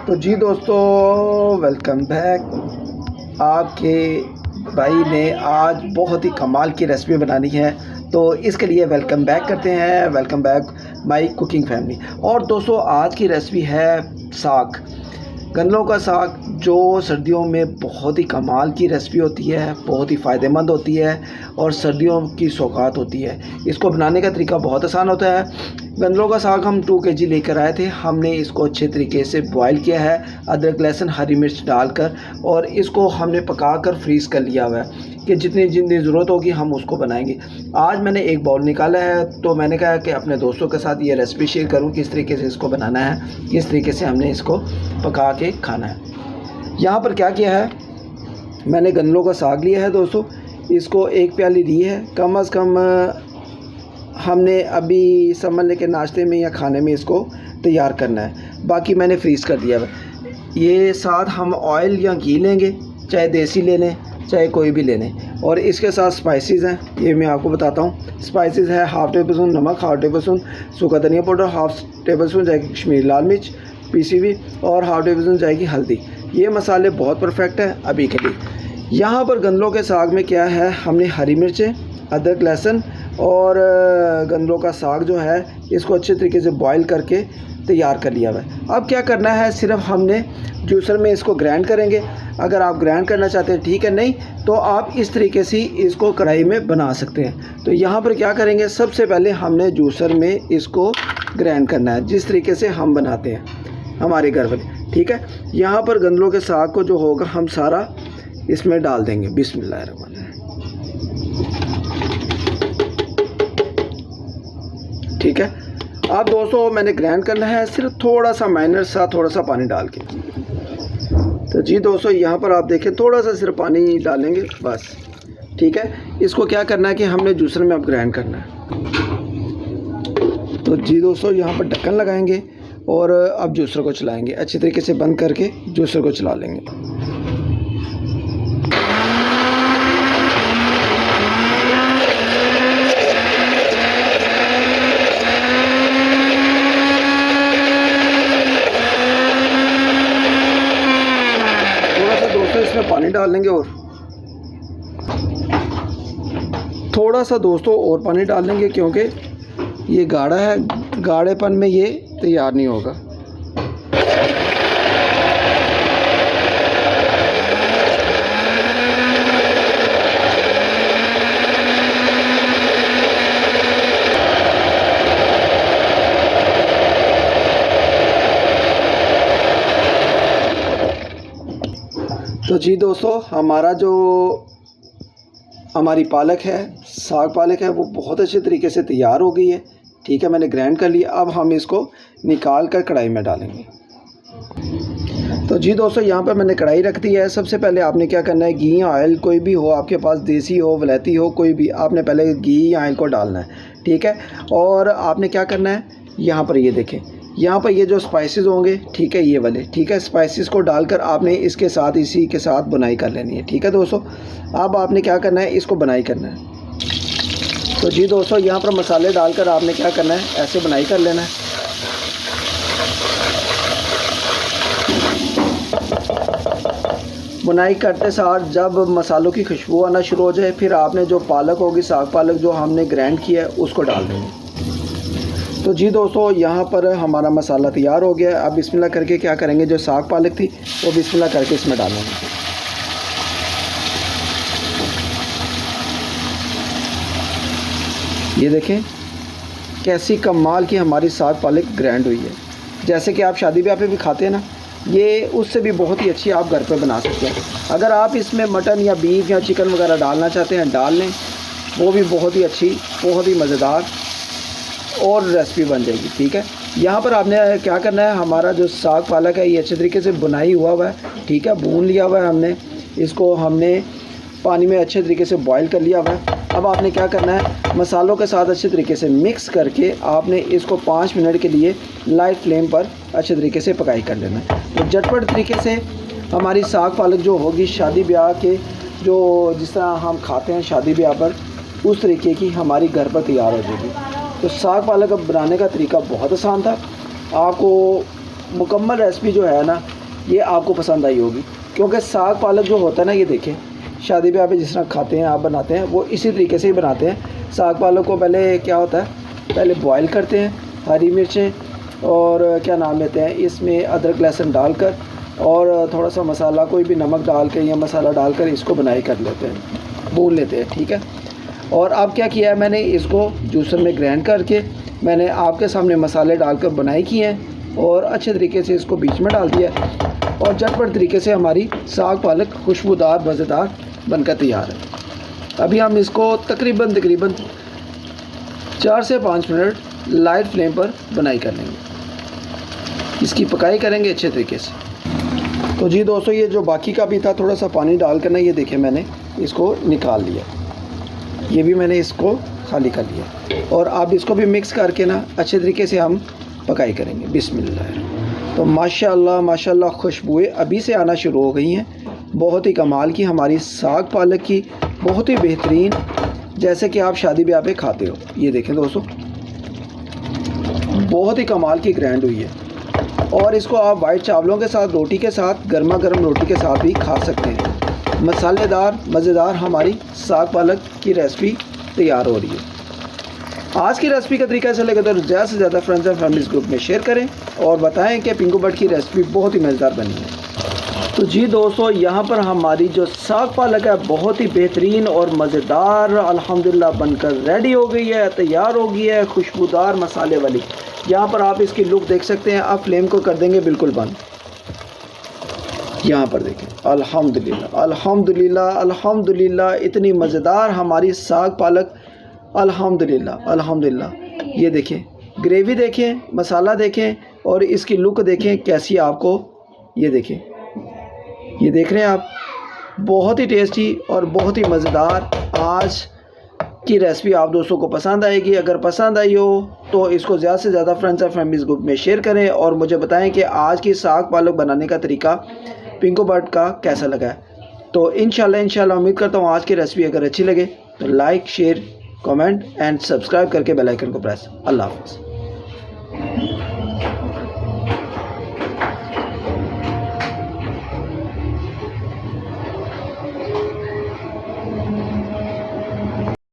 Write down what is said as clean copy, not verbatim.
तो जी दोस्तों, welcome back. आपके भाई ने आज बहुत ही कमाल की रेसिपी बनानी है, तो इसके लिए वेलकम बैक करते हैं। Welcome back my cooking family. और दोस्तों, आज की रेसिपी है साग, गन्नों का साग, जो सर्दियों में बहुत ही कमाल की रेसिपी होती है, बहुत ही फ़ायदेमंद होती है और सर्दियों की सौगात होती है। इसको बनाने का तरीका बहुत आसान होता है। गन्नों का साग हम 2 केजी लेकर आए थे। हमने इसको अच्छे तरीके से बॉईल किया है, अदरक लहसुन हरी मिर्च डालकर, और इसको हमने पकाकर फ्रीज़ कर लिया हुआ है कि जितनी ज़रूरत होगी हम उसको बनाएंगे। आज मैंने एक बाउल निकाला है, तो मैंने कहा कि अपने दोस्तों के साथ ये रेसिपी शेयर करूं, किस तरीके से इसको बनाना है, किस तरीके से हमने इसको पका के खाना है। यहाँ पर क्या किया है, मैंने गन्नों का साग लिया है दोस्तों, इसको 1 प्याली ली है। कम से कम हमने अभी समझ लें कि नाश्ते में या खाने में इसको तैयार करना है। बाकी मैंने फ्रीज़ कर दिया है। ये साथ हम ऑयल या घी लेंगे, चाहे देसी ले लें चाहे कोई भी ले लें। और इसके साथ स्पाइसेस हैं, ये मैं आपको बताता हूँ। स्पाइसेस है 1/2 टेबल स्पून नमक, 1/2 टेबल स्पून सूखा धनिया पाउडर, 1/2 टेबल स्पून जाएगी कश्मीरी लाल मिर्च पीसी हुई, और 1/2 टेबल स्पून जाएगी हल्दी। ये मसाले बहुत परफेक्ट है अभी के लिए। यहाँ पर गन्नों के साग में क्या है, हमने हरी मिर्चें, अदरक लहसुन और गन्नों का साग जो है इसको अच्छे तरीके से बॉईल करके तैयार कर लिया हुआ है। अब क्या करना है, सिर्फ हमने जूसर में इसको ग्राइंड करेंगे। अगर आप ग्राइंड करना चाहते हैं ठीक है, नहीं तो आप इस तरीके से इसको कढ़ाई में बना सकते हैं। तो यहाँ पर क्या करेंगे, सबसे पहले हमने जूसर में इसको ग्राइंड करना है, जिस तरीके से हम बनाते हैं हमारे घर वाले, ठीक है। यहाँ पर गन्नों के साग को जो होगा हम सारा इसमें डाल देंगे। बिस्मिल्लाहिर्रहमानिर्रहीम। ठीक है। अब दोस्तों, मैंने ग्राइंड करना है सिर्फ थोड़ा सा माइनर सा, थोड़ा सा पानी डाल के। तो जी दोस्तों, यहाँ पर आप देखें थोड़ा सा सिर्फ पानी डालेंगे बस, ठीक है। इसको क्या करना है कि हमने जूसर में अब ग्राइंड करना है। तो जी दोस्तों, यहाँ पर ढक्कन लगाएंगे और अब जूसर को चलाएंगे, अच्छी तरीके से बंद करके जूसर को चला लेंगे। इसमें पानी डाल लेंगे और थोड़ा सा दोस्तों और पानी डाल लेंगे, क्योंकि ये गाढ़ा है, गाढ़ेपन में ये तैयार नहीं होगा। तो जी दोस्तों, हमारी पालक है, साग पालक है, वो बहुत अच्छे तरीके से तैयार हो गई है, ठीक है। मैंने ग्राइंड कर लिया। अब हम इसको निकाल कर कढ़ाई में डालेंगे। तो जी दोस्तों, यहाँ पर मैंने कढ़ाई रख दी है। सबसे पहले आपने क्या करना है, घी या ऑयल कोई भी हो आपके पास, देसी हो वलैती हो कोई भी, आपने पहले घी या ऑयल को डालना है, ठीक है। और आपने क्या करना है, यहाँ पर ये देखें, यहाँ पर ये जो स्पाइसेस होंगे, ठीक है, ये वाले, ठीक है, स्पाइसेस को डालकर आपने इसके साथ, इसी के साथ बुनाई कर लेनी है, ठीक है दोस्तों। अब आपने क्या करना है, इसको बुनाई करना है। तो जी दोस्तों, यहाँ पर मसाले डालकर आपने क्या करना है, ऐसे बुनाई कर लेना है। बुनाई करते साथ जब मसालों की खुशबू आना शुरू हो जाए, फिर आपने जो पालक होगी, साग पालक जो हमने ग्राइंड किया है, उसको डाल देंगे। तो जी दोस्तों, यहाँ पर हमारा मसाला तैयार हो गया है। अब बिस्मिल्लाह करके क्या करेंगे, जो साग पालक थी वो बिस्मिल्लाह करके इसमें डालेंगे। ये देखें कैसी कमाल की हमारी साग पालक ग्राइंड हुई है। जैसे कि आप शादी ब्याह पे भी खाते हैं ना, ये उससे भी बहुत ही अच्छी आप घर पे बना सकते हैं। अगर आप इसमें मटन या बीफ या चिकन वगैरह डालना चाहते हैं डाल लें, वो भी बहुत ही अच्छी, बहुत ही मज़ेदार और रेसिपी बन जाएगी, ठीक है। यहाँ पर आपने क्या करना है, हमारा जो साग पालक है ये अच्छे तरीके से बुनाई हुआ है, ठीक है, भून लिया हुआ है हमने इसको, हमने पानी में अच्छे तरीके से बॉईल कर लिया हुआ है। अब आपने क्या करना है, मसालों के साथ अच्छे तरीके से मिक्स करके आपने इसको 5 मिनट के लिए लाइट फ्लेम पर अच्छे तरीके से पकाई कर लेना है। तो झटपट तरीके से हमारी साग पालक जो होगी, शादी ब्याह के जो जिस तरह हम खाते हैं शादी ब्याह पर, उस तरीके की हमारी घर पर तैयार हो जाएगी। तो साग पालक बनाने का तरीका बहुत आसान था। आपको मुकम्मल रेसिपी जो है ना ये आपको पसंद आई होगी, क्योंकि साग पालक जो होता है ना, ये देखें शादी ब्याह पे जिस तरह खाते हैं आप बनाते हैं वो इसी तरीके से ही बनाते हैं। साग पालक को पहले क्या होता है, पहले बॉयल करते हैं, हरी मिर्चें और क्या नाम लेते हैं इसमें अदरक लहसुन डालकर और थोड़ा सा मसाला कोई भी नमक डाल कर या मसाला डालकर इसको बनाई कर लेते हैं, भून लेते हैं, ठीक है। और अब क्या किया है मैंने, इसको जूसर में ग्राइंड करके मैंने आपके सामने मसाले डालकर बनाई की हैं और अच्छे तरीके से इसको बीच में डाल दिया और झटपट तरीके से हमारी साग पालक खुशबूदार मज़ेदार बनकर तैयार है। अभी हम इसको तकरीबन 4 से 5 मिनट लाइट फ्लेम पर बनाई कर लेंगे, इसकी पकाई करेंगे अच्छे तरीके से। तो जी दोस्तों, ये जो बाकी का भी था थोड़ा सा पानी डालकर ना, ये देखें मैंने इसको निकाल लिया, ये भी मैंने इसको खाली कर लिया और अब इसको भी मिक्स करके ना अच्छे तरीके से हम पकाई करेंगे। बिस्मिल्लाह। तो माशाल्लाह माशाल्लाह खुशबुएं अभी से आना शुरू हो गई हैं, बहुत ही कमाल की हमारी साग पालक की, बहुत ही बेहतरीन, जैसे कि आप शादी ब्याह पे खाते हो। ये देखें दोस्तों, बहुत ही कमाल की ग्रैंड हुई है और इसको आप वाइट चावलों के साथ, रोटी के साथ, गर्मा गर्म रोटी के साथ भी खा सकते हैं। मसालेदार मज़ेदार हमारी साग पालक की रेसिपी तैयार हो रही है। आज की रेसिपी का तरीका ऐसा लगे तो ज़्यादा से ज़्यादा फ्रेंड्स एंड फैमिलीज़ ग्रुप में शेयर करें और बताएं कि पिंकू बट की रेसिपी बहुत ही मज़ेदार बनी है। तो जी दोस्तों, यहाँ पर हमारी जो साग पालक है बहुत ही बेहतरीन और मज़ेदार अल्हम्दुलिल्लाह बनकर रेडी हो गई है, तैयार हो गई है, खुशबूदार मसाले वाली। यहाँ पर आप इसकी लुक देख सकते हैं। आप फ्लेम को कर देंगे बिल्कुल बंद। यहाँ पर देखें, अल्हम्दुलिल्लाह अल्हम्दुलिल्लाह अल्हम्दुलिल्लाह, इतनी मज़ेदार हमारी साग पालक, अल्हम्दुलिल्लाह अल्हम्दुलिल्लाह। ये देखें, ग्रेवी देखें, मसाला देखें और इसकी लुक देखें कैसी आपको, ये देखें, ये देख रहे हैं आप, बहुत ही टेस्टी और बहुत ही मज़ेदार आज की रेसिपी आप दोस्तों को पसंद आएगी। अगर पसंद आई हो तो इसको ज़्यादा से ज़्यादा फ्रेंड्स एंड फैमिलीज़ ग्रुप में शेयर करें और मुझे बताएं कि आज की साग पालक बनाने का तरीका पिंकू बट का कैसा लगा है। तो इंशाल्लाह उम्मीद करता हूँ आज की रेसिपी अगर अच्छी लगे तो like, share, comment and subscribe करके बेल आइकन को प्रेस। अल्लाह हाफ़िज़।